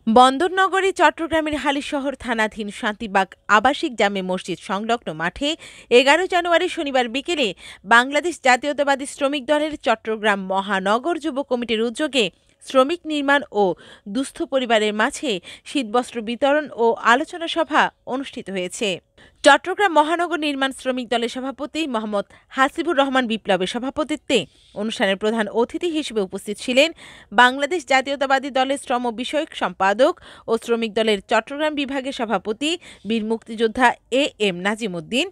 বন্দরনগরী চট্টগ্রামের হালিশহর থানাধীন শান্তিবাগ আবাসিক জামে মসজিদ সংলগ্ন মাঠে ১১ জানুয়ারি শনিবার বিকেলে বাংলাদেশ জাতীয়তাবাদী শ্রমিক দলের চট্টগ্রাম মহানগর যুব কমিটির উদ্যোগে শ্রমিক নির্মাণ ও দুস্থ পরিবারের মাঝে শীতবস্ত্র বিতরণ ও আলোচনা সভা অনুষ্ঠিত হয়েছে। চট্টগ্রাম মহানগর নির্মাণ শ্রমিক দলের সভাপতি মোহাম্মদ হাসিবুর রহমান বিপ্লবের সভাপতিত্বে অনুষ্ঠানের প্রধান অতিথি হিসেবে উপস্থিত ছিলেন বাংলাদেশ জাতীয়তাবাদী দলের শ্রম বিষয়ক সম্পাদক ও শ্রমিক দলের চট্টগ্রাম বিভাগের সভাপতি বীর মুক্তিযোদ্ধা এম নাজিমুদ্দিন।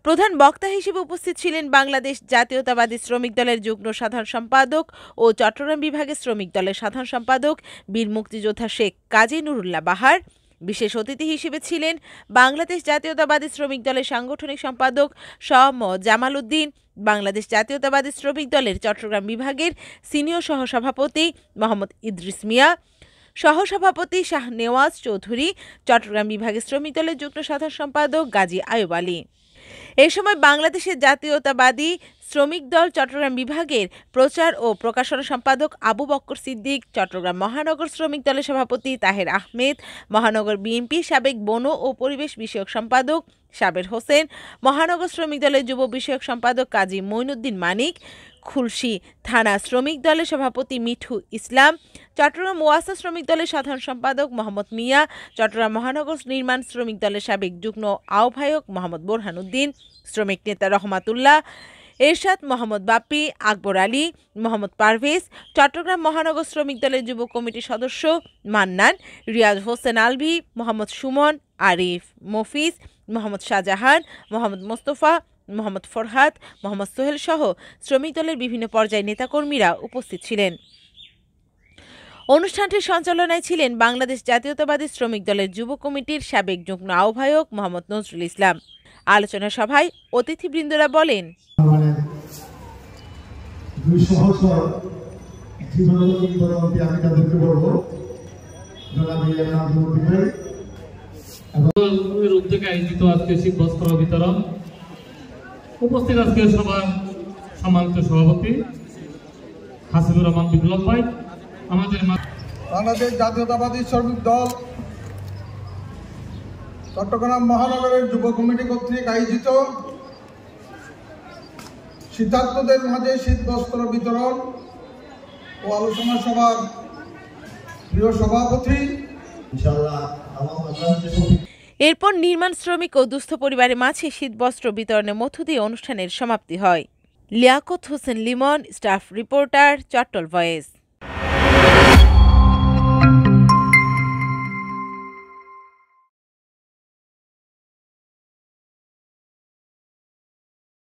প্রধান বক্তা হিসেবে উপস্থিত ছিলেন বাংলাদেশ জাতীয়তাবাদী শ্রমিক দলের যুগ্ম সাধারণ সম্পাদক ও চট্টগ্রাম বিভাগের শ্রমিক দলের সাধারণ সম্পাদক বীর মুক্তিযোদ্ধা শেখ কাজী নুরুল্লাহ বাহার। বিশেষ অতিথি হিসেবে ছিলেন বাংলাদেশ জাতীয়তাবাদী শ্রমিক দলের সাংগঠনিক সম্পাদক ম জামাল উদ্দিন, বাংলাদেশ জাতীয়তাবাদী শ্রমিক দলের চট্টগ্রাম বিভাগের সিনিয়র সহসভাপতি মোহাম্মদ ইদ্রিস মিয়া, সহসভাপতি শাহ নেওয়াজ চৌধুরী, চট্টগ্রাম বিভাগের শ্রমিক দলের যুগ্ম সাধারণ সম্পাদক গাজী আয়ুব আলী। এ সময় বাংলাদেশের জাতীয়তাবাদী শ্রমিক দল চট্টগ্রাম বিভাগের প্রচার ও প্রকাশনা সম্পাদক আবু বক্কর সিদ্দিক, চট্টগ্রাম মহানগর শ্রমিক দলের সভাপতি তাহের আহমেদ, মহানগর বিএনপি সাবেক বন ও পরিবেশ বিষয়ক সম্পাদক সাবের হোসেন, মহানগর শ্রমিক দলের যুব বিষয়ক সম্পাদক কাজী মঈনুদ্দিন মানিক, খুলশী থানা শ্রমিক দলের সভাপতি মিঠু ইসলাম, চট্টগ্রাম ওয়াসা শ্রমিক দলের সাধারণ সম্পাদক মোহাম্মদ মিয়া, চট্টগ্রাম মহানগর নির্মাণ শ্রমিক দলের সাবেক যুগ্ম আহ্বায়ক মোহাম্মদ বোরহানউদ্দিন, শ্রমিক নেতা রহমাতুল্লাহ, এরশাদ মোহাম্মদ বাপ্পি, আকবর আলী, মোহাম্মদ পারভেজ, চট্টগ্রাম মহানগর শ্রমিক দলের যুব কমিটির সদস্য মান্নান, রিয়াজ হোসেন আলভি, মোহাম্মদ সুমন, আরিফ, মফিজ, মোহাম্মদ শাহজাহান, মোহাম্মদ মোস্তফা, মোহাম্মদ ফরহাদ, মোহাম্মদ সোহেল সহ শ্রমিক দলের বিভিন্ন পর্যায়ের নেতাকর্মীরা উপস্থিত ছিলেন। অনুষ্ঠানটির সঞ্চালনায় ছিলেন বাংলাদেশ জাতীয়তাবাদী শ্রমিক দলের যুব কমিটির সাবেক যুগ্ম আহ্বায়ক মোহাম্মদ নজরুল ইসলাম। আলোচনা সভায় অতিথিবৃন্দরা বলেন, উদ্যোগে আয়োজিত আজকে শীতবস্ত্র বিতরণ উপস্থিত আজকে সভার সম্মানিত সভাপতি হাসিবুর রহমান বিপ্লব ভাই, আমাদের বাংলাদেশ জাতীয়তাবাদী শ্রমিক দল চট্টগ্রাম মহানগরের যুব কমিটি কর্তৃক আয়োজিত শীতার্তদের মাঝে শীতবস্ত্র বিতরণ ও আলোচনা সভার প্রিয় সভাপতি। এরপর নির্মাণ শ্রমিক ও দুস্থ পরিবারের মাঝে শীতবস্ত্র বিতরণের মধ্য দিয়ে অনুষ্ঠানের সমাপ্তি হয়। Liaquat Hossain Limon, staff reporter, Chattal voice.